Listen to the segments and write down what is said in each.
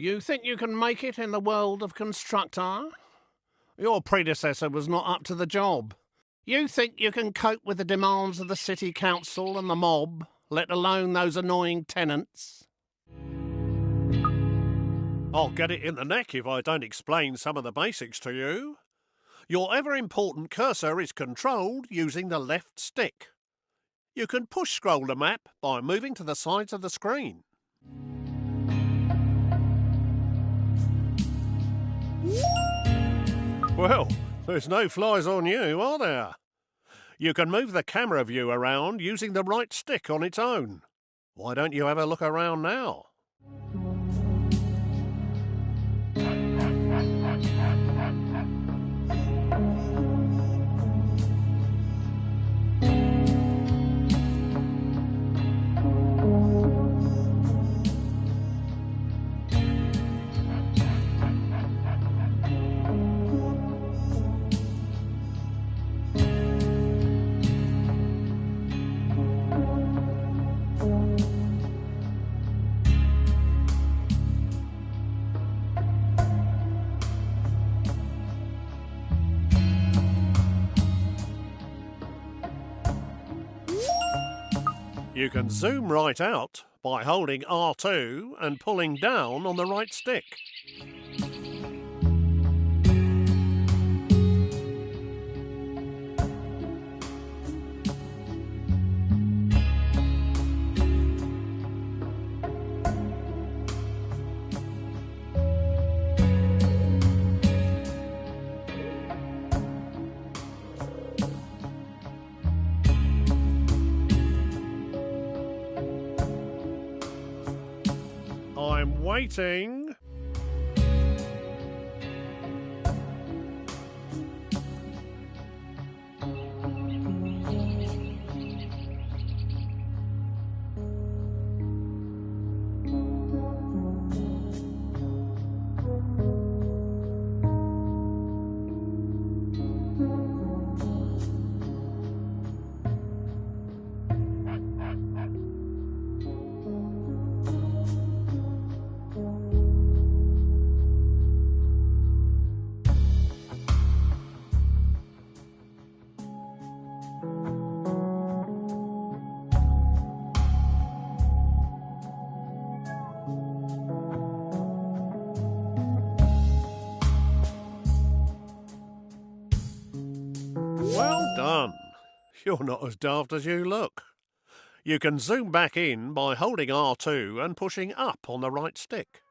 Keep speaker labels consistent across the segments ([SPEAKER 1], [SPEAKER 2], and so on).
[SPEAKER 1] You think you can make it in the world of constructor? Your predecessor was not up to the job. You think you can cope with the demands of the city council and the mob, let alone those annoying tenants?
[SPEAKER 2] I'll get it in the neck if I don't explain some of the basics to you. Your ever-important cursor is controlled using the left stick. You can push-scroll the map by moving to the sides of the screen. Well, there's no flies on you, are there? You can move the camera view around using the right stick on its own. Why don't you have a look around now? You can zoom right out by holding R2 and pulling down on the right stick. I'm waiting. Well done. You're not as daft as you look. You can zoom back in by holding R2 and pushing up on the right stick.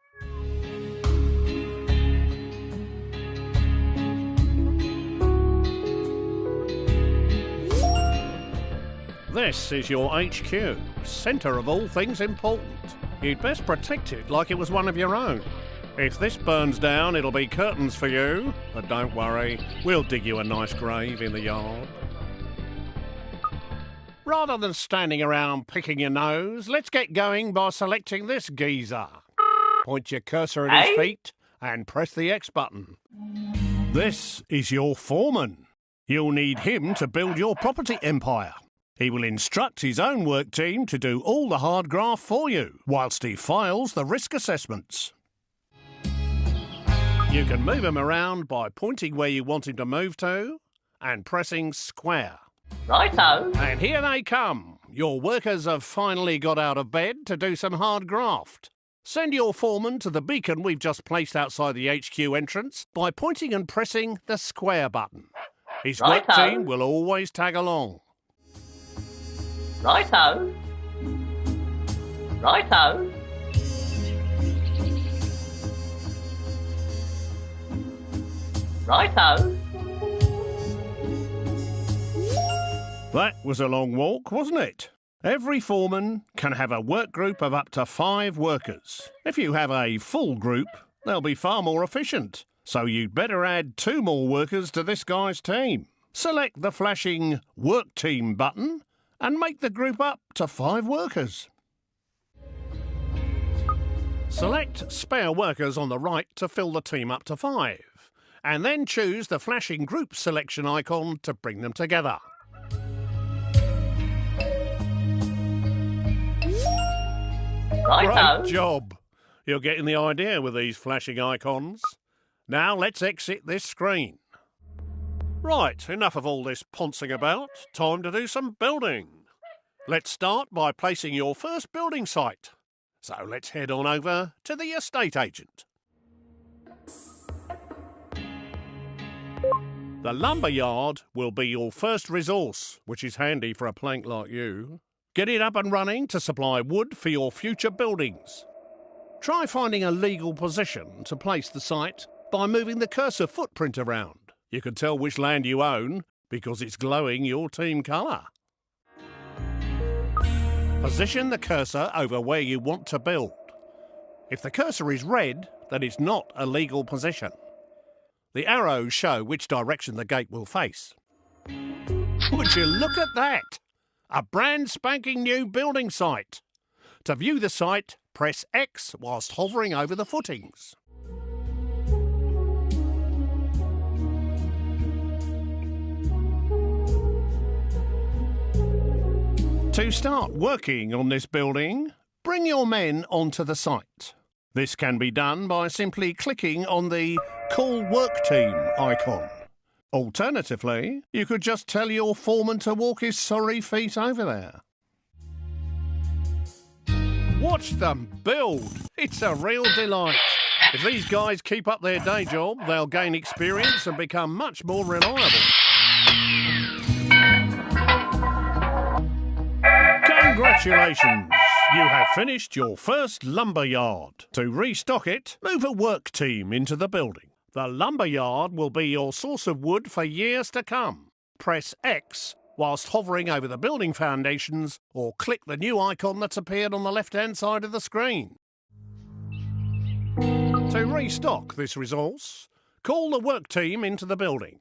[SPEAKER 2] This is your HQ, centre of all things important. You'd best protect it like it was one of your own. If this burns down, it'll be curtains for you. But don't worry, we'll dig you a nice grave in the yard. Rather than standing around picking your nose, let's get going by selecting this geezer. Point your cursor at his feet and press the X button. This is your foreman. You'll need him to build your property empire. He will instruct his own work team to do all the hard graft for you, whilst he files the risk assessments. You can move him around by pointing where you want him to move to and pressing square.
[SPEAKER 3] Righto.
[SPEAKER 1] And here they come. Your workers have finally got out of bed to do some hard graft. Send your foreman to the beacon we've just placed outside the HQ entrance by pointing and pressing the square button. His work team will always tag along.
[SPEAKER 3] Righto. Righto. Righto.
[SPEAKER 1] That was a long walk, wasn't it? Every foreman can have a work group of up to 5 workers. If you have a full group, they'll be far more efficient. So you'd better add 2 more workers to this guy's team. Select the flashing Work Team button and make the group up to 5 workers. Select Spare Workers on the right to fill the team up to 5. And then choose the flashing group selection icon to bring them together.
[SPEAKER 3] Righto.
[SPEAKER 1] Great job.
[SPEAKER 2] You're getting the idea with these flashing icons. Now let's exit this screen. Right, enough of all this poncing about. Time to do some building. Let's start by placing your first building site. So let's head on over to the estate agent. The lumber yard will be your first resource, which is handy for a plank like you. Get it up and running to supply wood for your future buildings. Try finding a legal position to place the site by moving the cursor footprint around. You can tell which land you own because it's glowing your team colour. Position the cursor over where you want to build. If the cursor is red, then it's not a legal position. The arrows show which direction the gate will face. Would you look at that? A brand spanking new building site. To view the site, press X whilst hovering over the footings. To start working on this building, bring your men onto the site. This can be done by simply clicking on the Call Work Team icon. Alternatively, you could just tell your foreman to walk his sorry feet over there. Watch them build. It's a real delight. If these guys keep up their day job, they'll gain experience and become much more reliable. Congratulations! You have finished your first lumber yard. To restock it, move a work team into the building. The lumber yard will be your source of wood for years to come. Press X whilst hovering over the building foundations or click the new icon that's appeared on the left-hand side of the screen. To restock this resource, call the work team into the building.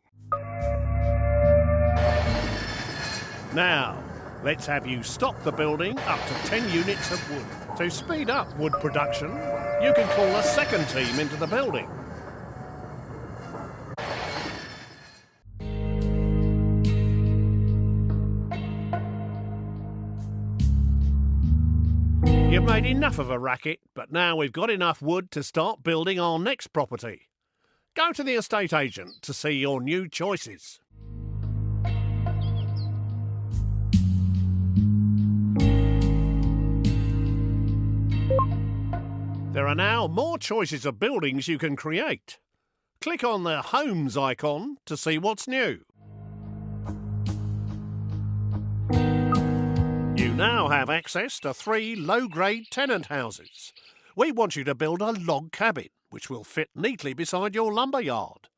[SPEAKER 2] Now, let's have you stock the building up to 10 units of wood. To speed up wood production, you can call a second team into the building. You've made enough of a racket, but now we've got enough wood to start building our next property. Go to the estate agent to see your new choices. There are now more choices of buildings you can create. Click on the Homes icon to see what's new. You now have access to 3 low-grade tenant houses. We want you to build a log cabin, which will fit neatly beside your lumber yard.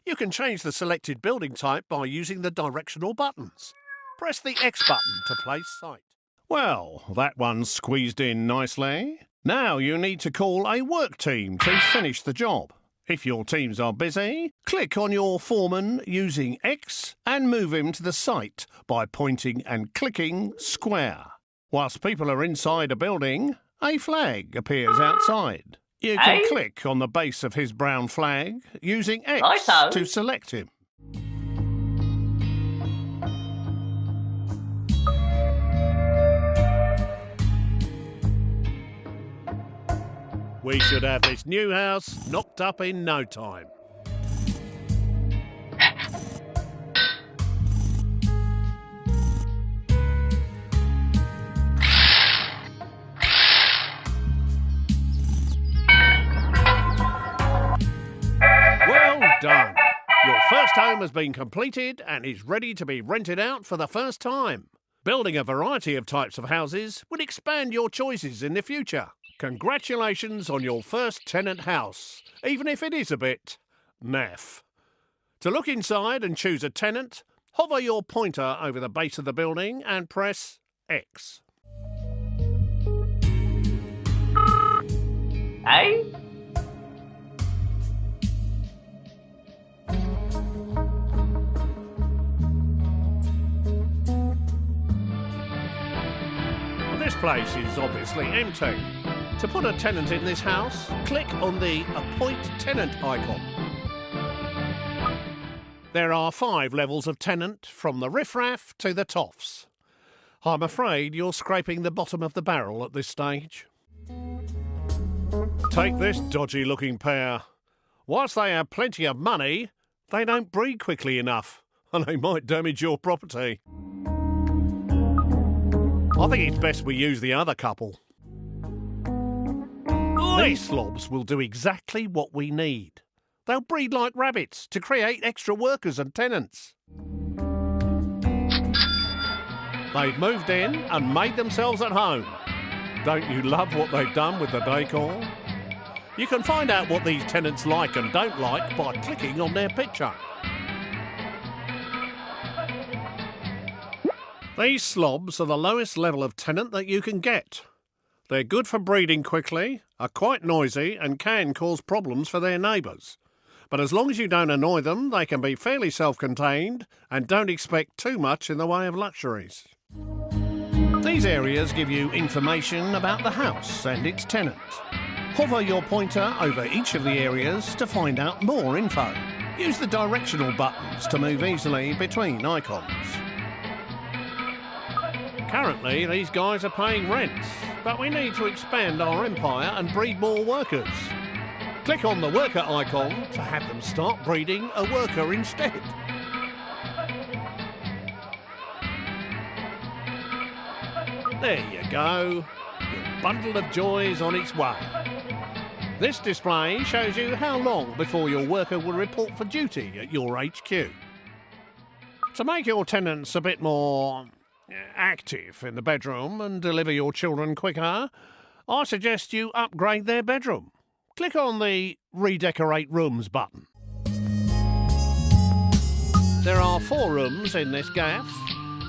[SPEAKER 2] You can change the selected building type by using the directional buttons. Press the X button to place site. Well, that one's squeezed in nicely. Now you need to call a work team to finish the job. If your teams are busy, click on your foreman using X and move him to the site by pointing and clicking square. Whilst people are inside a building, a flag appears outside. You can click on the base of his brown flag using X to select him. We should have this new house knocked up in no time. Well done. Your first home has been completed and is ready to be rented out for the first time. Building a variety of types of houses will expand your choices in the future. Congratulations on your first tenant house, even if it is a bit naff. To look inside and choose a tenant, hover your pointer over the base of the building and press X. This place is obviously empty. To put a tenant in this house, click on the Appoint Tenant icon. There are 5 levels of tenant, from the riffraff to the toffs. I'm afraid you're scraping the bottom of the barrel at this stage. Take this dodgy-looking pair. Whilst they have plenty of money, they don't breed quickly enough, and they might damage your property. I think it's best we use the other couple. These slobs will do exactly what we need. They'll breed like rabbits to create extra workers and tenants. They've moved in and made themselves at home. Don't you love what they've done with the decor? You can find out what these tenants like and don't like by clicking on their picture. These slobs are the lowest level of tenant that you can get. They're good for breeding quickly, are quite noisy and can cause problems for their neighbours. But as long as you don't annoy them, they can be fairly self-contained and don't expect too much in the way of luxuries. These areas give you information about the house and its tenant. Hover your pointer over each of the areas to find out more info. Use the directional buttons to move easily between icons. Currently, these guys are paying rent, but we need to expand our empire and breed more workers. Click on the worker icon to have them start breeding a worker instead. There you go. Your bundle of joy is on its way. This display shows you how long before your worker will report for duty at your HQ. To make your tenants a bit more active in the bedroom and deliver your children quicker, I suggest you upgrade their bedroom. Click on the Redecorate Rooms button. There are 4 rooms in this gaff.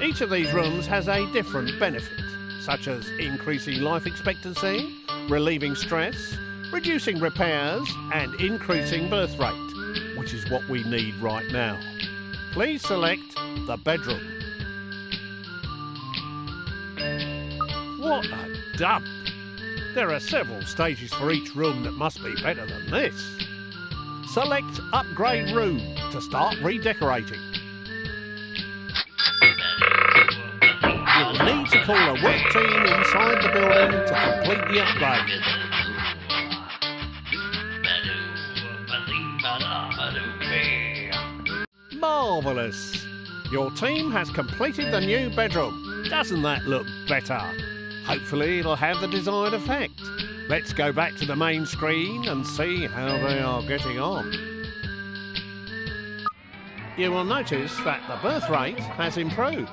[SPEAKER 2] Each of these rooms has a different benefit, such as increasing life expectancy, relieving stress, reducing repairs and increasing birth rate, which is what we need right now. Please select the bedroom. What a dump! There are several stages for each room that must be better than this. Select Upgrade Room to start redecorating. You will need to call a work team inside the building to complete the upgrade. Marvellous! Your team has completed the new bedroom. Doesn't that look better? Hopefully it'll have the desired effect. Let's go back to the main screen and see how they are getting on. You will notice that the birth rate has improved.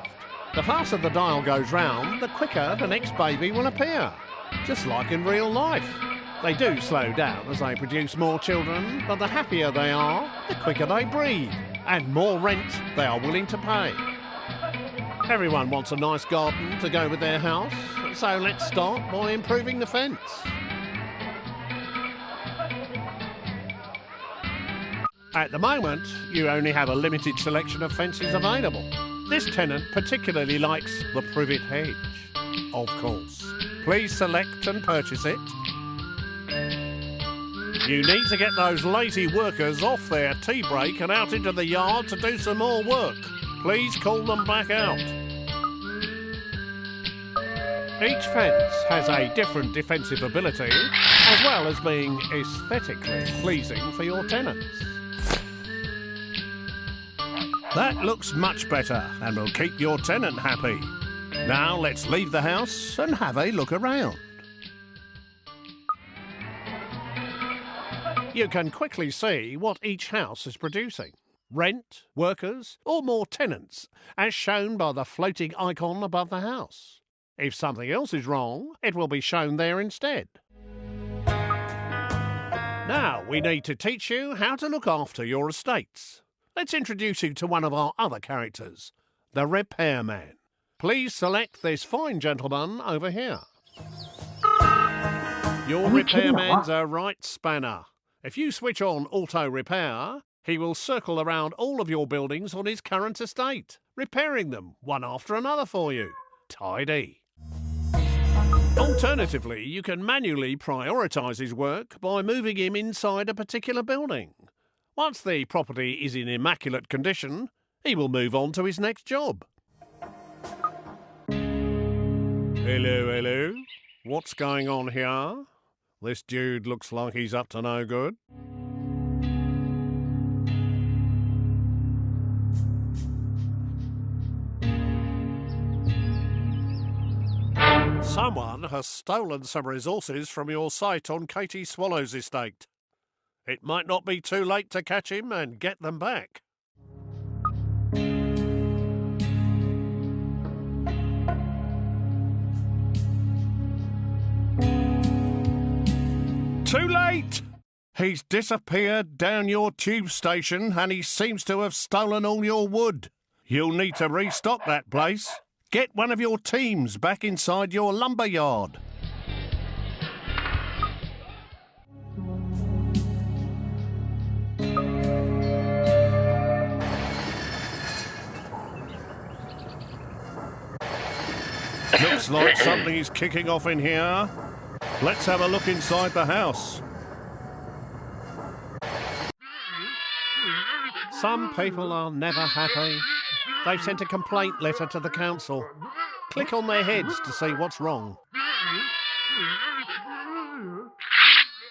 [SPEAKER 2] The faster the dial goes round, the quicker the next baby will appear. Just like in real life. They do slow down as they produce more children, but the happier they are, the quicker they breed, and more rent they are willing to pay. Everyone wants a nice garden to go with their house, so let's start by improving the fence. At the moment, you only have a limited selection of fences available. This tenant particularly likes the privet hedge, of course. Please select and purchase it. You need to get those lazy workers off their tea break and out into the yard to do some more work. Please call them back out. Each fence has a different defensive ability, as well as being aesthetically pleasing for your tenants. That looks much better and will keep your tenant happy. Now let's leave the house and have a look around. You can quickly see what each house is producing. Rent, workers, or more tenants, as shown by the floating icon above the house. If something else is wrong, it will be shown there instead. Now we need to teach you how to look after your estates. Let's introduce you to one of our other characters, the repairman. Please select this fine gentleman over here. Your repairman's a right spanner. If you switch on auto repair, he will circle around all of your buildings on his current estate, repairing them one after another for you. Tidy. Alternatively, you can manually prioritise his work by moving him inside a particular building. Once the property is in immaculate condition, he will move on to his next job. Hello, hello. What's going on here? This dude looks like he's up to no good. Someone has stolen some resources from your site on Katie Swallow's estate. It might not be too late to catch him and get them back. Too late! He's disappeared down your tube station and he seems to have stolen all your wood. You'll need to restock that place. Get one of your teams back inside your lumber yard. Looks like something's kicking off in here. Let's have a look inside the house. Some people are never happy. They've sent a complaint letter to the council. Click on their heads to see what's wrong.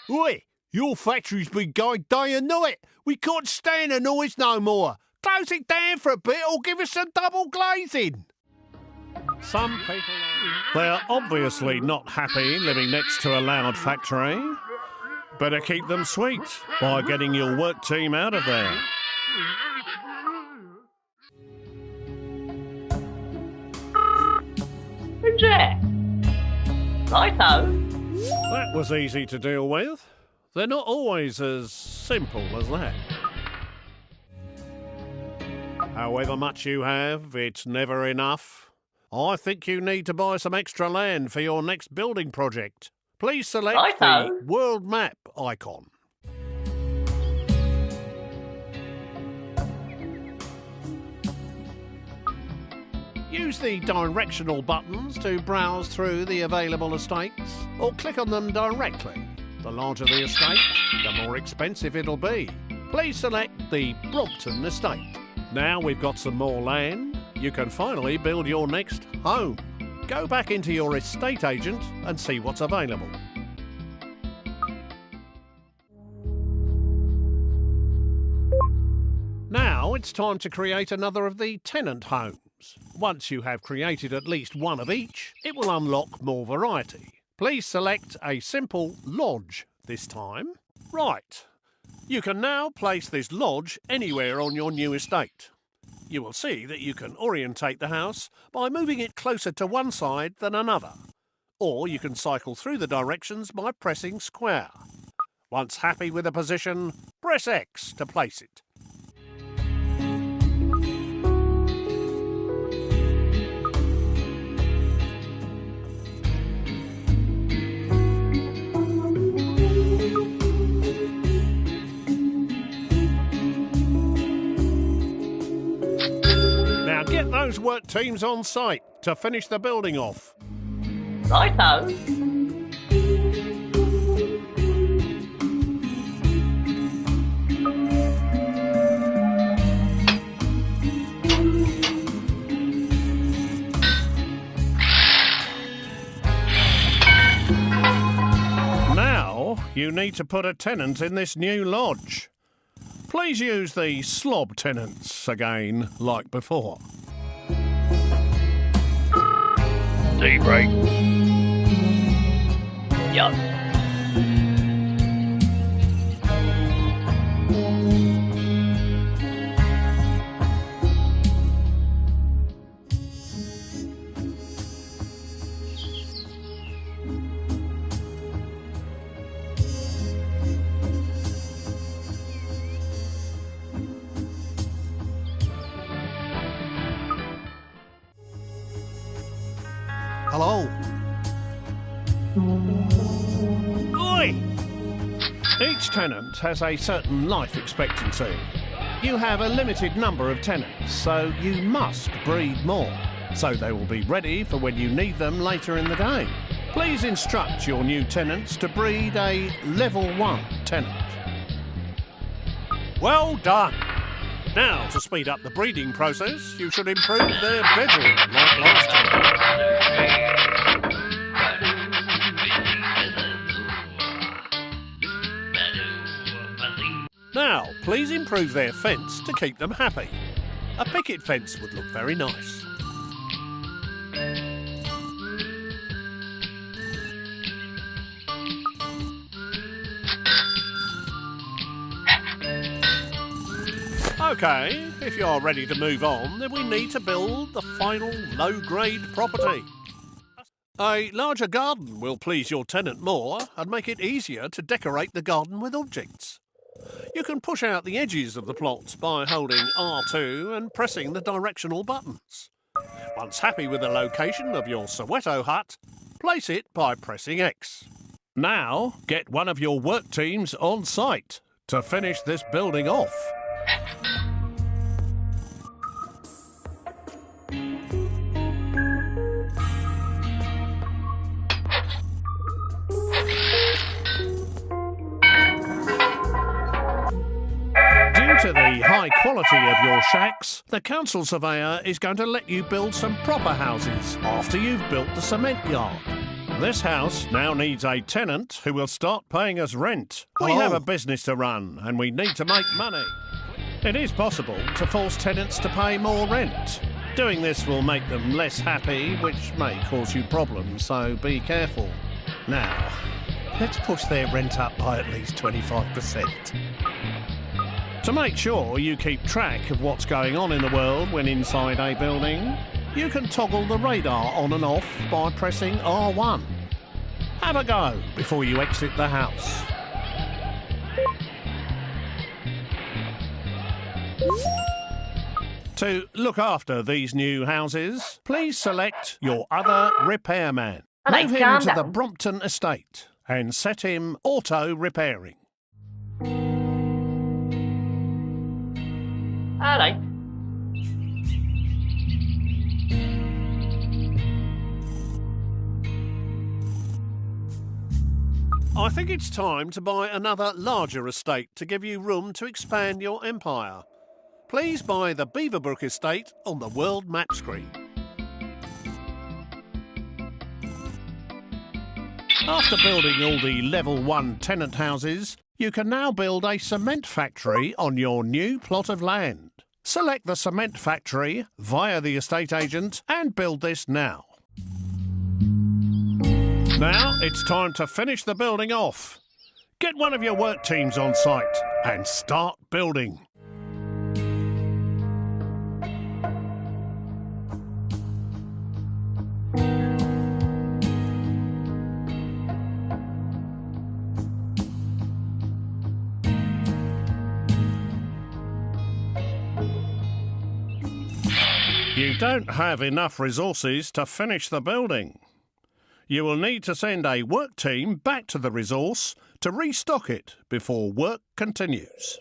[SPEAKER 2] Oi! Your factory's been going day and night. We can't stand the noise no more. Close it down for a bit or give us some double glazing. Some people They're obviously not happy living next to a loud factory. Better keep them sweet by getting your work team out of there.
[SPEAKER 3] Who's there? Righto.
[SPEAKER 2] That was easy to deal with. They're not always as simple as that. However much you have, it's never enough. I think you need to buy some extra land for your next building project. Please select the world map icon. Use the directional buttons to browse through the available estates, or click on them directly. The larger the estate, the more expensive it'll be. Please select the Brompton estate. Now we've got some more land, you can finally build your next home. Go back into your estate agent and see what's available. Now it's time to create another of the tenant homes. Once you have created at least one of each, it will unlock more variety. Please select a simple lodge this time. Right, you can now place this lodge anywhere on your new estate. You will see that you can orientate the house by moving it closer to one side than another, or you can cycle through the directions by pressing square. Once happy with a position, press X to place it. Get those work teams on site to finish the building off.
[SPEAKER 3] Righto.
[SPEAKER 2] Now you need to put a tenant in this new lodge. Please use the slob tenants again, like before.
[SPEAKER 3] Tea break. Yup.
[SPEAKER 2] Hello? Oi! Each tenant has a certain life expectancy. You have a limited number of tenants, so you must breed more, so they will be ready for when you need them later in the game. Please instruct your new tenants to breed a level 1 tenant. Well done! Now, to speed up the breeding process, you should improve their bedroom like last time. Now, please improve their fence to keep them happy. A picket fence would look very nice. OK, if you're ready to move on, then we need to build the final low-grade property. A larger garden will please your tenant more and make it easier to decorate the garden with objects. You can push out the edges of the plots by holding R2 and pressing the directional buttons. Once happy with the location of your Soweto hut, place it by pressing X. Now, get one of your work teams on site to finish this building off. Due to the high quality of your shacks, the council surveyor is going to let you build some proper houses after you've built the cement yard. This house now needs a tenant who will start paying us rent. We have a business to run and we need to make money. It is possible to force tenants to pay more rent. Doing this will make them less happy, which may cause you problems, so be careful. Now, let's push their rent up by at least 25%. To make sure you keep track of what's going on in the world when inside a building, you can toggle the radar on and off by pressing R1. Have a go before you exit the house. To look after these new houses, please select your other repairman. Move him to the Brompton estate and set him auto-repairing.
[SPEAKER 3] Hello.
[SPEAKER 2] I think it's time to buy another larger estate to give you room to expand your empire. Please buy the Beaverbrook estate on the world map screen. After building all the level 1 tenant houses, you can now build a cement factory on your new plot of land. Select the cement factory via the estate agent and build this now. Now it's time to finish the building off. Get one of your work teams on site and start building. You don't have enough resources to finish the building. You will need to send a work team back to the resource to restock it before work continues.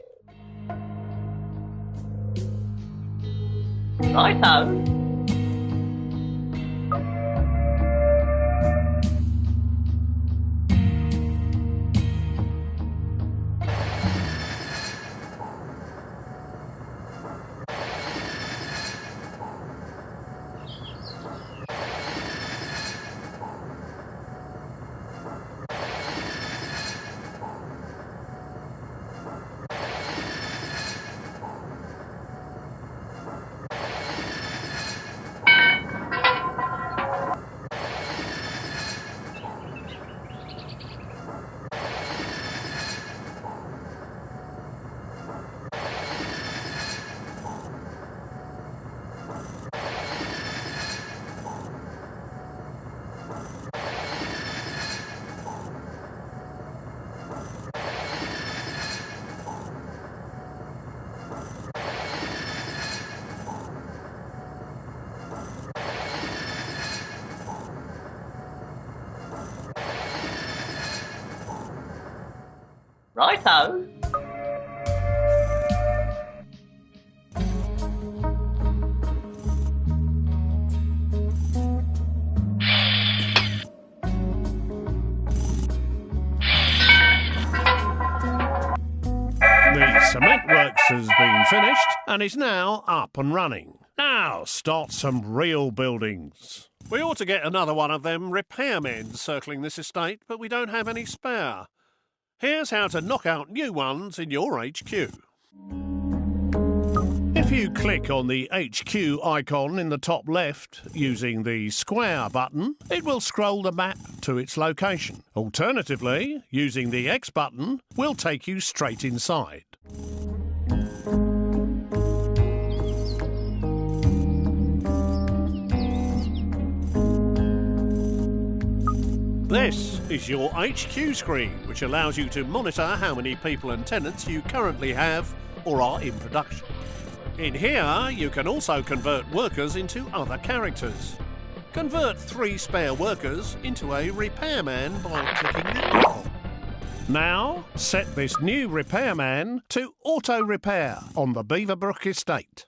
[SPEAKER 3] Righto. Righto.
[SPEAKER 2] The cement works has been finished and is now up and running. Now start some real buildings. We ought to get another one of them repairmen circling this estate, but we don't have any spare. Here's how to knock out new ones in your HQ. If you click on the HQ icon in the top left using the square button, it will scroll the map to its location. Alternatively, using the X button will take you straight inside. This is your HQ screen, which allows you to monitor how many people and tenants you currently have or are in production. In here, you can also convert workers into other characters. Convert 3 spare workers into a repairman by clicking the icon. Now, set this new repairman to auto-repair on the Beaverbrook estate.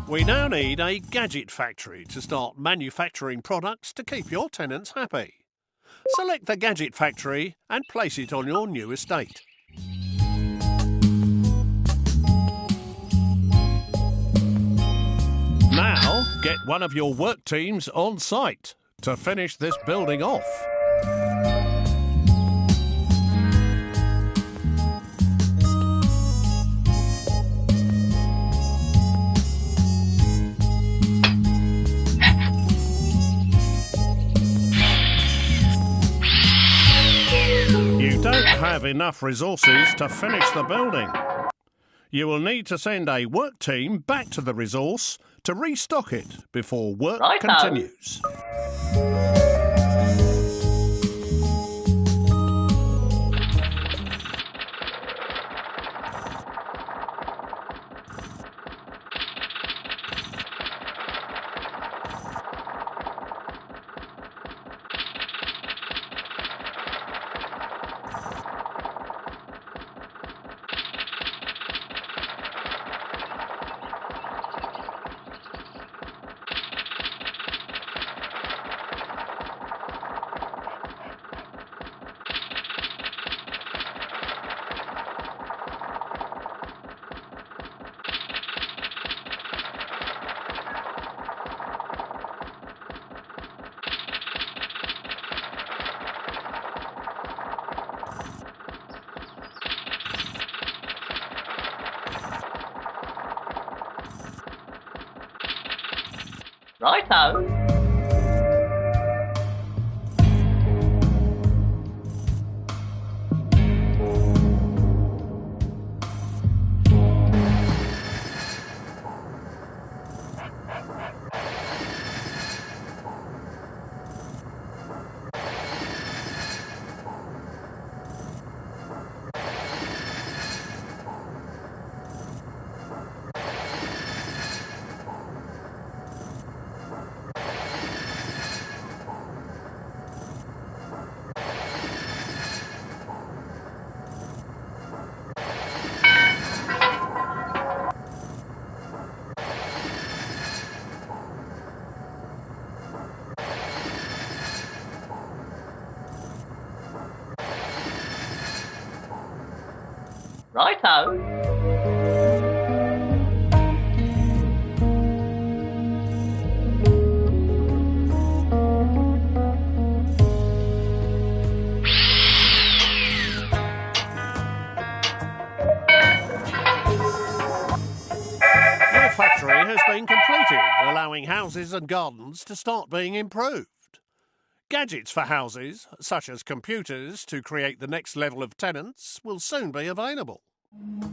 [SPEAKER 2] We now need a gadget factory to start manufacturing products to keep your tenants happy. Select the gadget factory and place it on your new estate. Now, get one of your work teams on site to finish this building off. You don't have enough resources to finish the building. You will need to send a work team back to the resource to restock it before work continues.
[SPEAKER 3] Righto. Righto.
[SPEAKER 2] Your factory has been completed, allowing houses and gardens to start being improved. Gadgets for houses, such as computers to create the next level of tenants, will soon be available.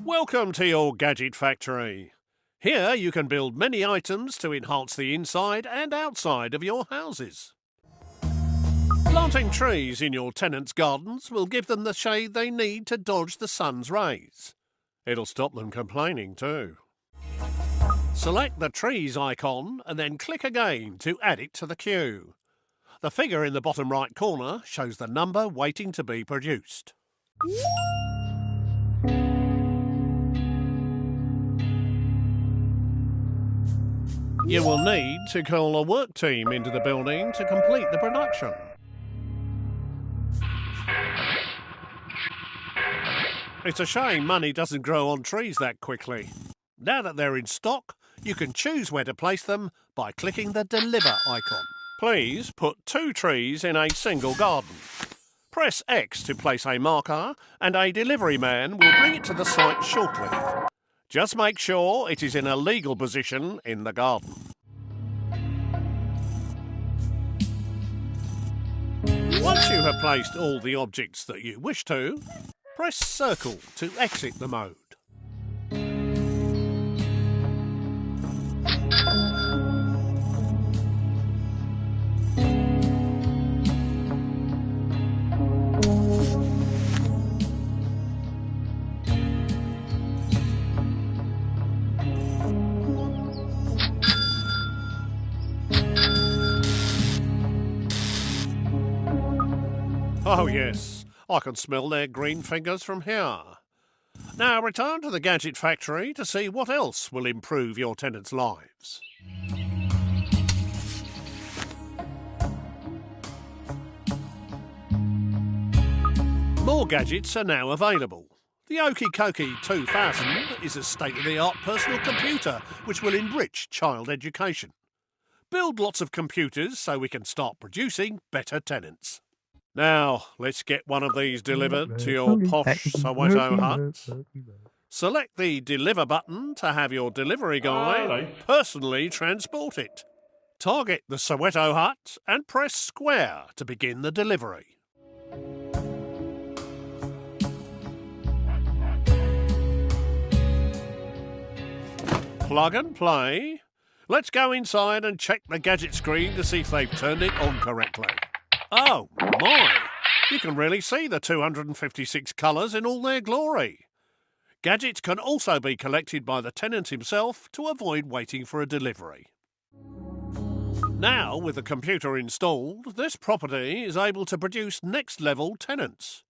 [SPEAKER 2] Welcome to your gadget factory. Here you can build many items to enhance the inside and outside of your houses. Planting trees in your tenants' gardens will give them the shade they need to dodge the sun's rays. It'll stop them complaining too. Select the trees icon and then click again to add it to the queue. The figure in the bottom right corner shows the number waiting to be produced. You will need to call a work team into the building to complete the production. It's a shame money doesn't grow on trees that quickly. Now that they're in stock, you can choose where to place them by clicking the Deliver icon. Please put 2 trees in a single garden. Press X to place a marker, and a delivery man will bring it to the site shortly. Just make sure it is in a legal position in the garden. Once you have placed all the objects that you wish to, press circle to exit the mode. Oh yes, I can smell their green fingers from here. Now return to the gadget factory to see what else will improve your tenants' lives. More gadgets are now available. The Okie Kokie 2000 is a state-of-the-art personal computer which will enrich child education. Build lots of computers so we can start producing better tenants. Now, let's get one of these delivered to your posh Soweto hut. Select the Deliver button to have your delivery guy personally transport it. Target the Soweto hut and press square to begin the delivery. Plug and play. Let's go inside and check the gadget screen to see if they've turned it on correctly. Oh my! You can really see the 256 colours in all their glory. Gadgets can also be collected by the tenant himself to avoid waiting for a delivery. Now, with the computer installed, this property is able to produce next level tenants.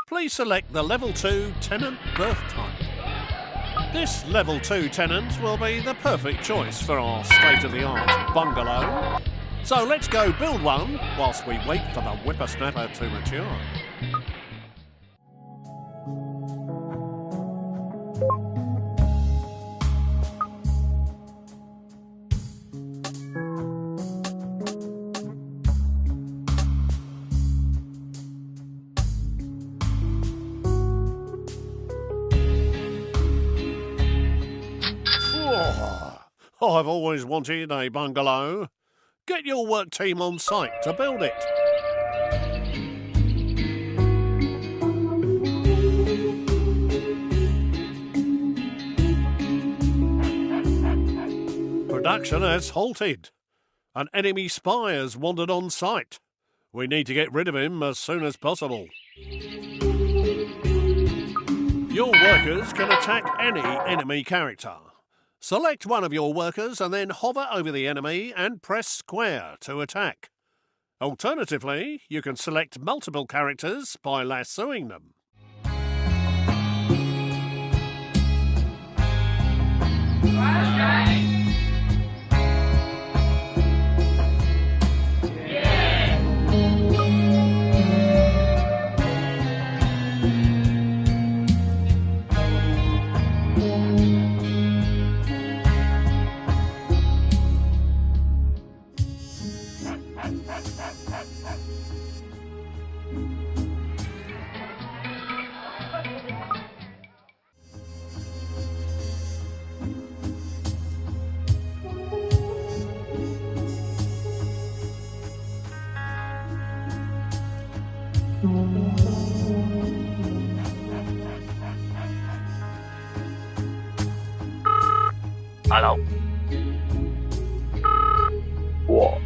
[SPEAKER 2] Please select the level 2 tenant birth type. This level 2 tenant will be the perfect choice for our state-of-the-art bungalow. So let's go build one whilst we wait for the whippersnapper to mature. Oh, I've always wanted a bungalow. Get your work team on site to build it. Production has halted. An enemy spy has wandered on site. We need to get rid of him as soon as possible. Your workers can attack any enemy character. Select one of your workers and then hover over the enemy and press square to attack. Alternatively, you can select multiple characters by lassoing them.
[SPEAKER 3] Hello. What?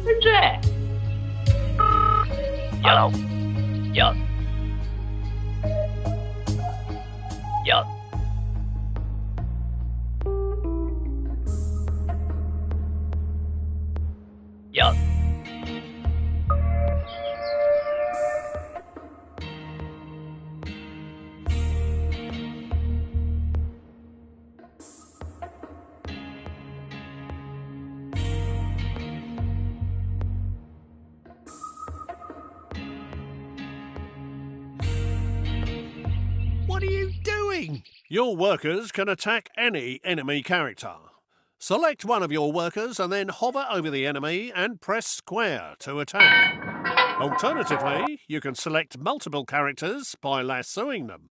[SPEAKER 3] Who's that? Hello. Yes. Yup.
[SPEAKER 2] What are you doing? Your workers can attack any enemy character. Select one of your workers and then hover over the enemy and press square to attack. Alternatively, you can select multiple characters by lassoing them.